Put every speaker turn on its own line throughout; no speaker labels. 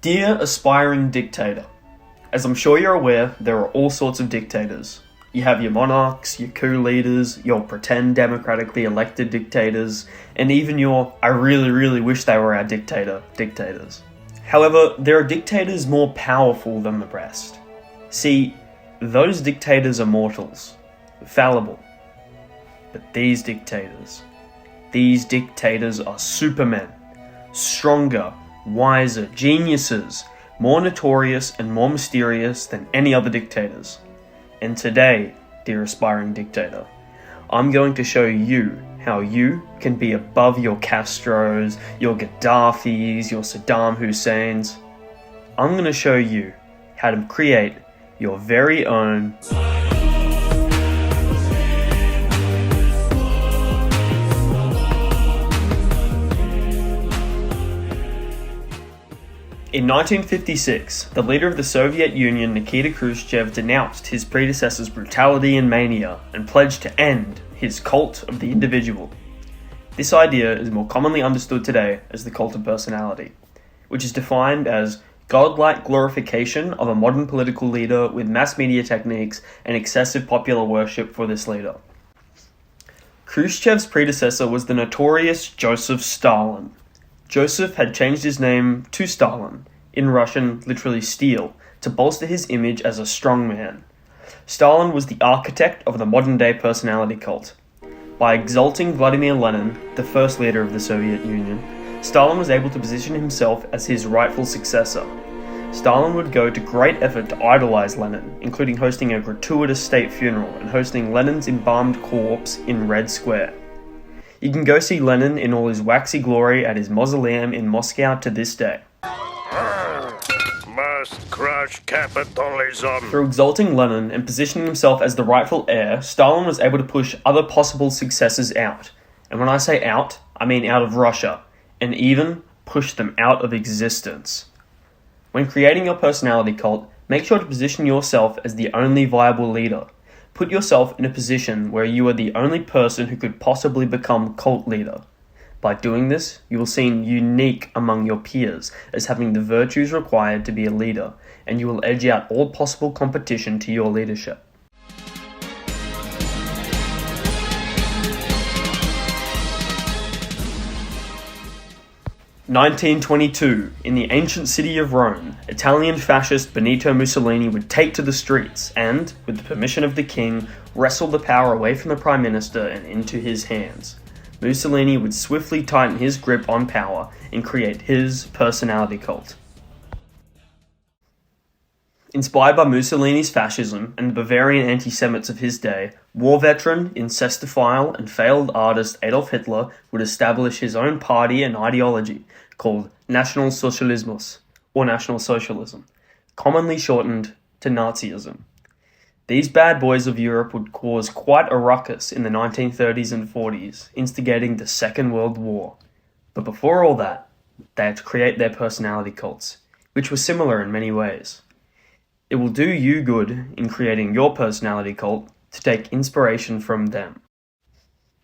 Dear aspiring dictator, as I'm sure you're aware, there are all sorts of dictators. You have your monarchs, your coup leaders, your pretend democratically elected dictators, and even your I really wish they were our dictators. However, there are dictators more powerful than the rest. See, those dictators are mortals, fallible. But these dictators are supermen, stronger, wiser, geniuses, more notorious and more mysterious than any other dictators. And today, dear aspiring dictator, I'm going to show you how you can be above your Castros, your Gaddafis, your Saddam Husseins. I'm going to show you how to create your very own In 1956, the leader of the Soviet Union, Nikita Khrushchev, denounced his predecessor's brutality and mania and pledged to end his cult of the individual. This idea is more commonly understood today as the cult of personality, which is defined as godlike glorification of a modern political leader with mass media techniques and excessive popular worship for this leader. Khrushchev's predecessor was the notorious Joseph Stalin. Joseph had changed his name to Stalin, in Russian literally steel, to bolster his image as a strong man. Stalin was the architect of the modern-day personality cult. By exalting Vladimir Lenin, the first leader of the Soviet Union, Stalin was able to position himself as his rightful successor. Stalin would go to great effort to idolize Lenin, including hosting a gratuitous state funeral and hosting Lenin's embalmed corpse in Red Square. You can go see Lenin in all his waxy glory at his mausoleum in Moscow to this day.
Must crush capitalism.
Through exalting Lenin and positioning himself as the rightful heir, Stalin was able to push other possible successors out. And when I say out, I mean out of Russia, and even push them out of existence. When creating your personality cult, make sure to position yourself as the only viable leader. Put yourself in a position where you are the only person who could possibly become cult leader. By doing this, you will seem unique among your peers as having the virtues required to be a leader, and you will edge out all possible competition to your leadership. In 1922, in the ancient city of Rome, Italian fascist Benito Mussolini would take to the streets and, with the permission of the king, wrestle the power away from the prime minister and into his hands. Mussolini would swiftly tighten his grip on power and create his personality cult. Inspired by Mussolini's fascism and the Bavarian anti-Semites of his day, war veteran, incestophile, and failed artist Adolf Hitler would establish his own party and ideology called National Socialismus, or National Socialism, commonly shortened to Nazism. These bad boys of Europe would cause quite a ruckus in the 1930s and 40s, instigating the Second World War. But before all that, they had to create their personality cults, which were similar in many ways. It will do you good in creating your personality cult to take inspiration from them.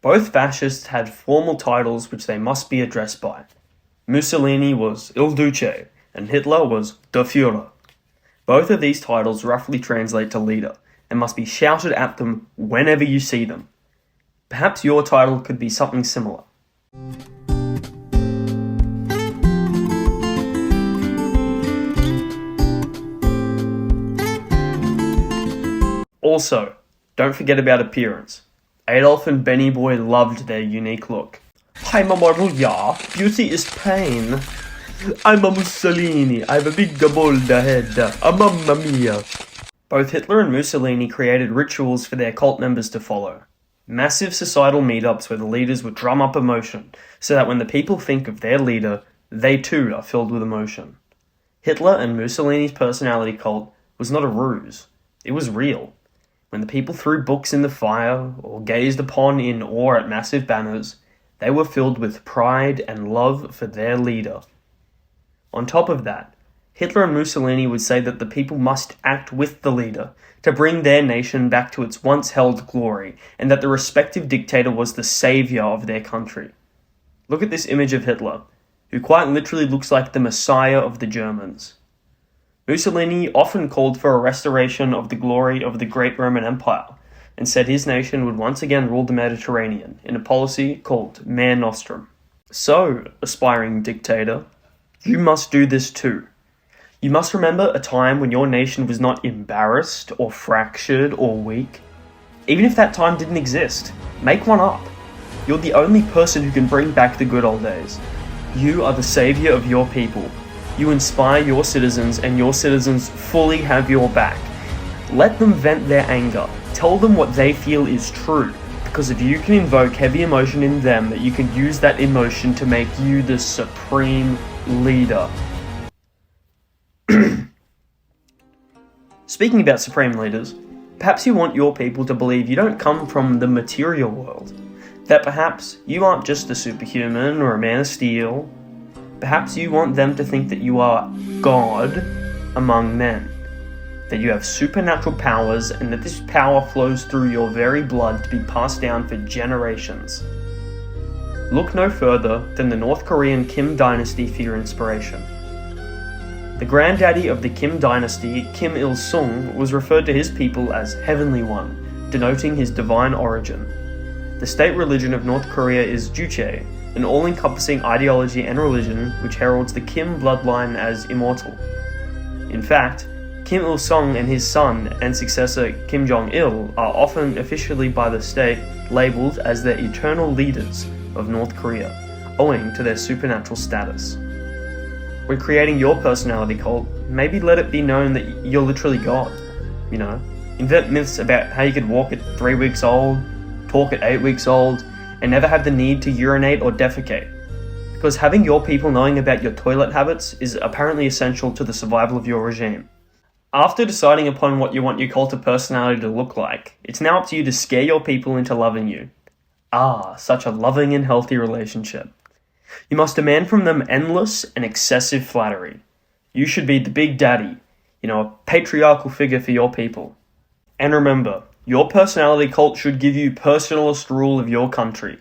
Both fascists had formal titles which they must be addressed by. Mussolini was Il Duce, and Hitler was Der Führer. Both of these titles roughly translate to leader, and must be shouted at them whenever you see them. Perhaps your title could be something similar. Also, don't forget about appearance. Adolf and Benny Boy loved their unique look. Hi Mamma Mia, beauty is pain. I'm a Mussolini, I have a big bold head. Mamma mia. Both Hitler and Mussolini created rituals for their cult members to follow. Massive societal meetups where the leaders would drum up emotion, so that when the people think of their leader, they too are filled with emotion. Hitler and Mussolini's personality cult was not a ruse, it was real. When the people threw books in the fire, or gazed upon in awe at massive banners, they were filled with pride and love for their leader. On top of that, Hitler and Mussolini would say that the people must act with the leader to bring their nation back to its once-held glory, and that the respective dictator was the savior of their country. Look at this image of Hitler. who quite literally looks like the Messiah of the Germans. Mussolini often called for a restoration of the glory of the great Roman Empire, and said his nation would once again rule the Mediterranean in a policy called Mare Nostrum. So, aspiring dictator, you must do this too. You must remember a time when your nation was not embarrassed or fractured or weak. Even if that time didn't exist, make one up. You're the only person who can bring back the good old days. You are the savior of your people. You inspire your citizens, and your citizens fully have your back. Let them vent their anger. Tell them what they feel is true, because if you can invoke heavy emotion in them, you can use that emotion to make you the supreme leader. Speaking about supreme leaders, perhaps you want your people to believe you don't come from the material world, that perhaps you aren't just a superhuman or a man of steel. Perhaps you want them to think that you are God among men, that you have supernatural powers, and that this power flows through your very blood to be passed down for generations. Look no further than the North Korean Kim dynasty for your inspiration. The granddaddy of the Kim dynasty, Kim Il-sung, was referred to his people as Heavenly One, denoting his divine origin. The state religion of North Korea is Juche, an all-encompassing ideology and religion which heralds the Kim bloodline as immortal. In fact, Kim Il-sung and his son and successor Kim Jong-il are often officially by the state labeled as the eternal leaders of North Korea, owing to their supernatural status. When creating your personality cult, maybe let it be known that you're literally God. Invent myths about how you could walk at 3 weeks old, talk at 8 weeks old, and never have the need to urinate or defecate. Because having your people knowing about your toilet habits is apparently essential to the survival of your regime. After deciding upon what you want your cult of personality to look like, it's now up to you to scare your people into loving you. Such a loving and healthy relationship. You must demand from them endless and excessive flattery. You should be the big daddy, a patriarchal figure for your people. And remember, your personality cult should give you personalist rule of your country.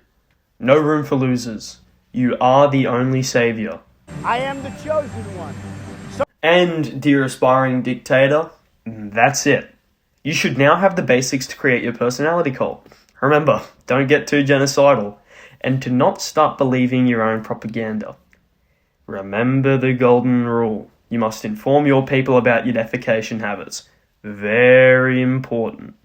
No room for losers. You are the only savior.
I am the chosen one.
And, dear aspiring dictator, that's it. You should now have the basics to create your personality cult. Remember, don't get too genocidal, and to not start believing your own propaganda. Remember the golden rule. You must inform your people about your defecation habits. Very important.